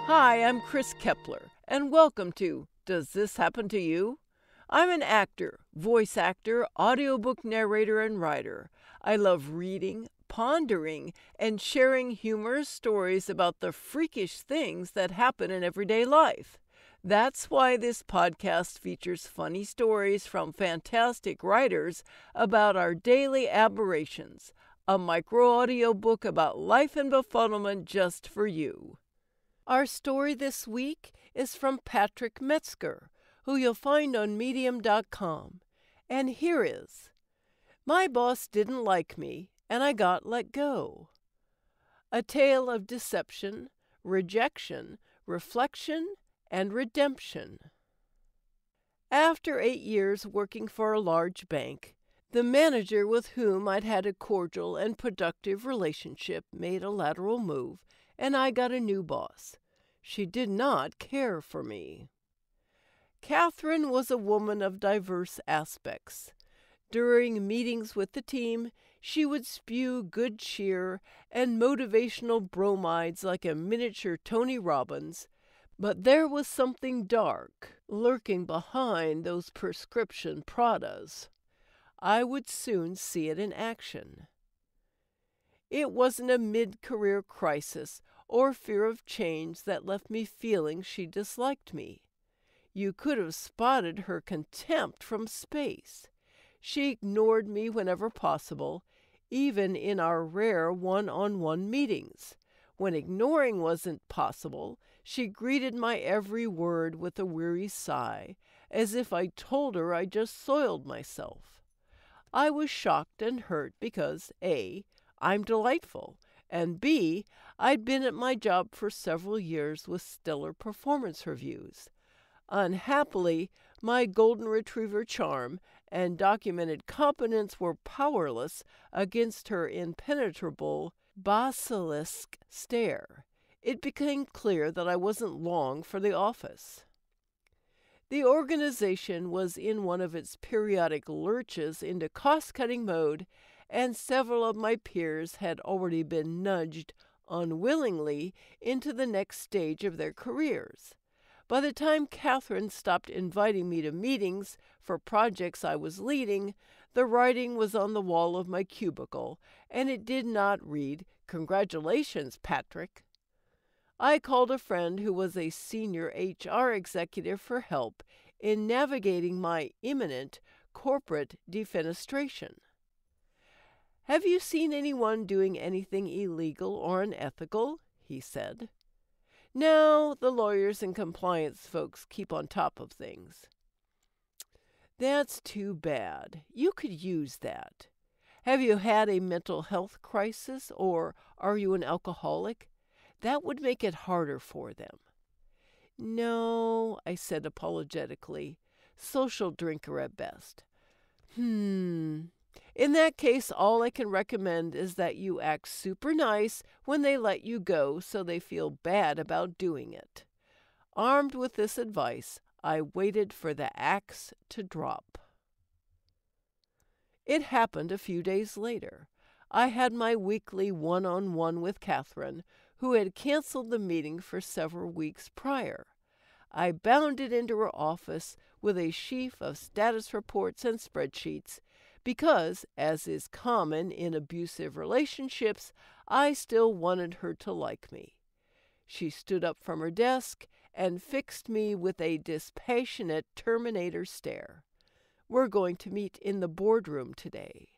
Hi, I'm Chris Kepler, and welcome to Does This Happen to You? I'm an actor, voice actor, audiobook narrator, and writer. I love reading, pondering, and sharing humorous stories about the freakish things that happen in everyday life. That's why this podcast features funny stories from fantastic writers about our daily aberrations, a micro audiobook about life and befuddlement just for you. Our story this week is from Patrick Metzger, who you'll find on medium.com. And here is: My boss didn't like me, and I got let go. A tale of deception, rejection, reflection, and redemption. After 8 years working for a large bank, the manager with whom I'd had a cordial and productive relationship made a lateral move, and I got a new boss. She did not care for me. Catherine was a woman of diverse aspects. During meetings with the team, she would spew good cheer and motivational bromides like a miniature Tony Robbins, but there was something dark lurking behind those prescription Pradas. I would soon see it in action. It wasn't a mid-career crisis or fear of change that left me feeling she disliked me. You could have spotted her contempt from space. She ignored me whenever possible, even in our rare one-on-one meetings. When ignoring wasn't possible, she greeted my every word with a weary sigh, as if I told her I just soiled myself. I was shocked and hurt because A, I'm delightful, and B, I'd been at my job for several years with stellar performance reviews. Unhappily, my golden retriever charm and documented competence were powerless against her impenetrable basilisk stare. It became clear that I wasn't long for the office. The organization was in one of its periodic lurches into cost-cutting mode, and several of my peers had already been nudged unwillingly into the next stage of their careers. By the time Catherine stopped inviting me to meetings for projects I was leading, the writing was on the wall of my cubicle, and it did not read, "Congratulations, Patrick." I called a friend who was a senior HR executive for help in navigating my imminent corporate defenestration. "Have you seen anyone doing anything illegal or unethical?" he said. "No, the lawyers and compliance folks keep on top of things." "That's too bad. You could use that. Have you had a mental health crisis, or are you an alcoholic? That would make it harder for them." "No," I said apologetically. "Social drinker at best." In that case, all I can recommend is that you act super nice when they let you go so they feel bad about doing it." Armed with this advice, I waited for the axe to drop. It happened a few days later. I had my weekly one-on-one with Catherine, who had canceled the meeting for several weeks prior. I bounded into her office with a sheaf of status reports and spreadsheets, because, as is common in abusive relationships, I still wanted her to like me. She stood up from her desk and fixed me with a dispassionate Terminator stare. "We're going to meet in the boardroom today."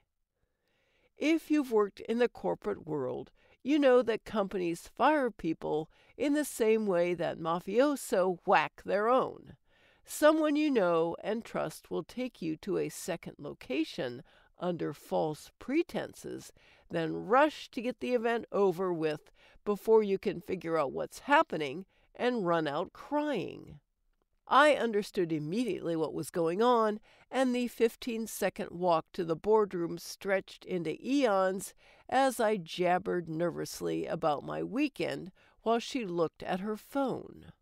If you've worked in the corporate world, you know that companies fire people in the same way that mafioso whack their own. Someone you know and trust will take you to a second location under false pretenses, then rush to get the event over with before you can figure out what's happening and run out crying. I understood immediately what was going on, and the 15-second walk to the boardroom stretched into eons as I jabbered nervously about my weekend while she looked at her phone.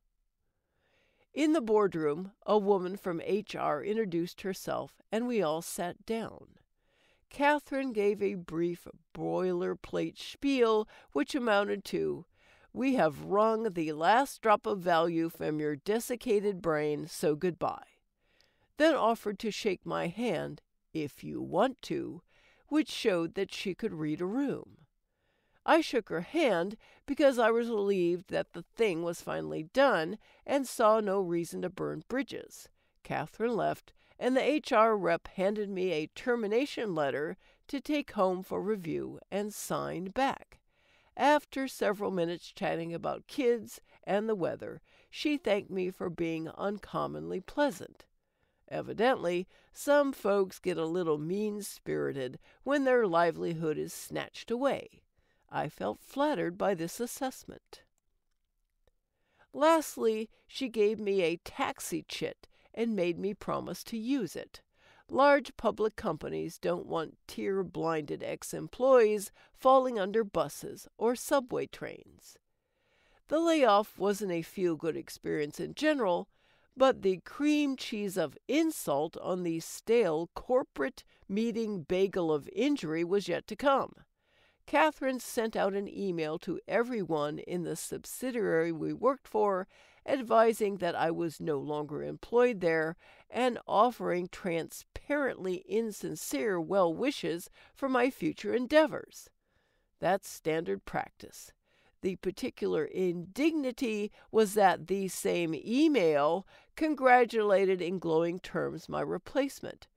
In the boardroom, a woman from HR introduced herself, and we all sat down. Catherine gave a brief boilerplate spiel, which amounted to, We have wrung the last drop of value from your desiccated brain, so goodbye. Then offered to shake my hand, if you want to, which showed that she could read a room. I shook her hand because I was relieved that the thing was finally done and saw no reason to burn bridges. Catherine left, and the HR rep handed me a termination letter to take home for review and signed back. After several minutes chatting about kids and the weather, she thanked me for being uncommonly pleasant. Evidently, some folks get a little mean-spirited when their livelihood is snatched away. I felt flattered by this assessment. Lastly, she gave me a taxi chit and made me promise to use it. Large public companies don't want tear-blinded ex-employees falling under buses or subway trains. The layoff wasn't a feel-good experience in general, but the cream cheese of insult on the stale corporate meeting bagel of injury was yet to come. Catherine sent out an email to everyone in the subsidiary we worked for, advising that I was no longer employed there and offering transparently insincere well wishes for my future endeavors. That's standard practice. The particular indignity was that the same email congratulated in glowing terms my replacement,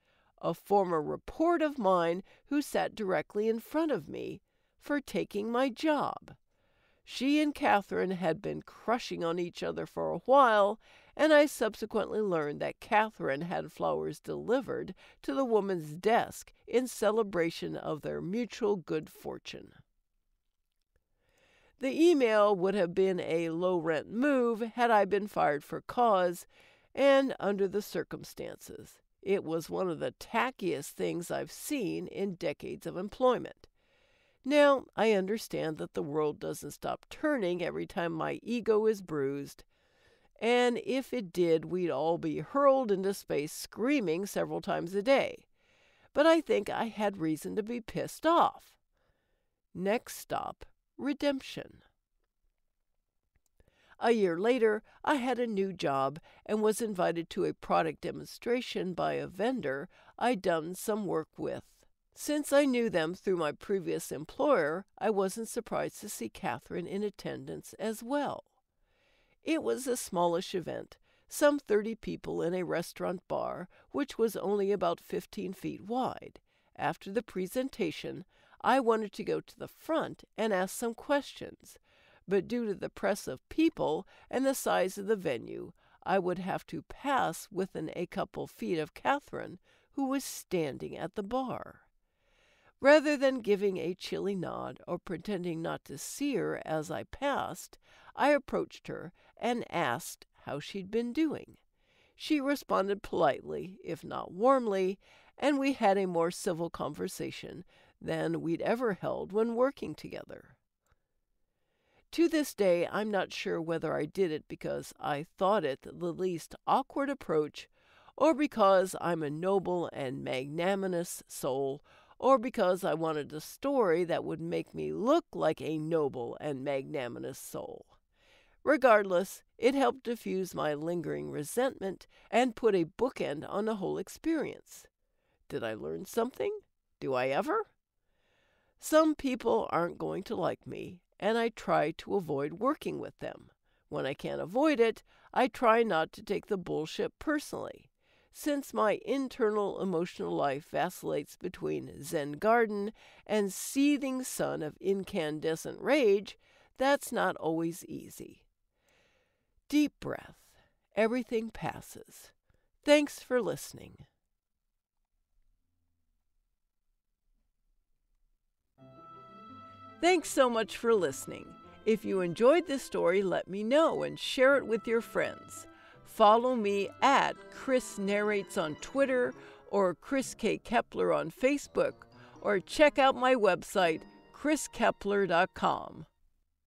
a former report of mine who sat directly in front of me, for taking my job. She and Catherine had been crushing on each other for a while, and I subsequently learned that Catherine had flowers delivered to the woman's desk in celebration of their mutual good fortune. The email would have been a low-rent move had I been fired for cause, and under the circumstances. It was one of the tackiest things I've seen in decades of employment. Now, I understand that the world doesn't stop turning every time my ego is bruised, and if it did, we'd all be hurled into space screaming several times a day. But I think I had reason to be pissed off. Next stop, redemption. A year later, I had a new job and was invited to a product demonstration by a vendor I'd done some work with. Since I knew them through my previous employer, I wasn't surprised to see Catherine in attendance as well. It was a smallish event, some 30 people in a restaurant bar, which was only about 15 feet wide. After the presentation, I wanted to go to the front and ask some questions, but due to the press of people and the size of the venue, I would have to pass within a couple feet of Catherine, who was standing at the bar. Rather than giving a chilly nod or pretending not to see her as I passed, I approached her and asked how she'd been doing. She responded politely, if not warmly, and we had a more civil conversation than we'd ever held when working together. To this day, I'm not sure whether I did it because I thought it the least awkward approach, or because I'm a noble and magnanimous soul, or because I wanted a story that would make me look like a noble and magnanimous soul. Regardless, it helped diffuse my lingering resentment and put a bookend on the whole experience. Did I learn something? Do I ever? Some people aren't going to like me, and I try to avoid working with them. When I can't avoid it, I try not to take the bullshit personally. Since my internal emotional life vacillates between Zen garden and seething sun of incandescent rage, that's not always easy. Deep breath. Everything passes. Thanks for listening. Thanks so much for listening. If you enjoyed this story, let me know and share it with your friends. Follow me at Chris Narrates on Twitter or Chris K. Kepler on Facebook, or check out my website, chriskepler.com.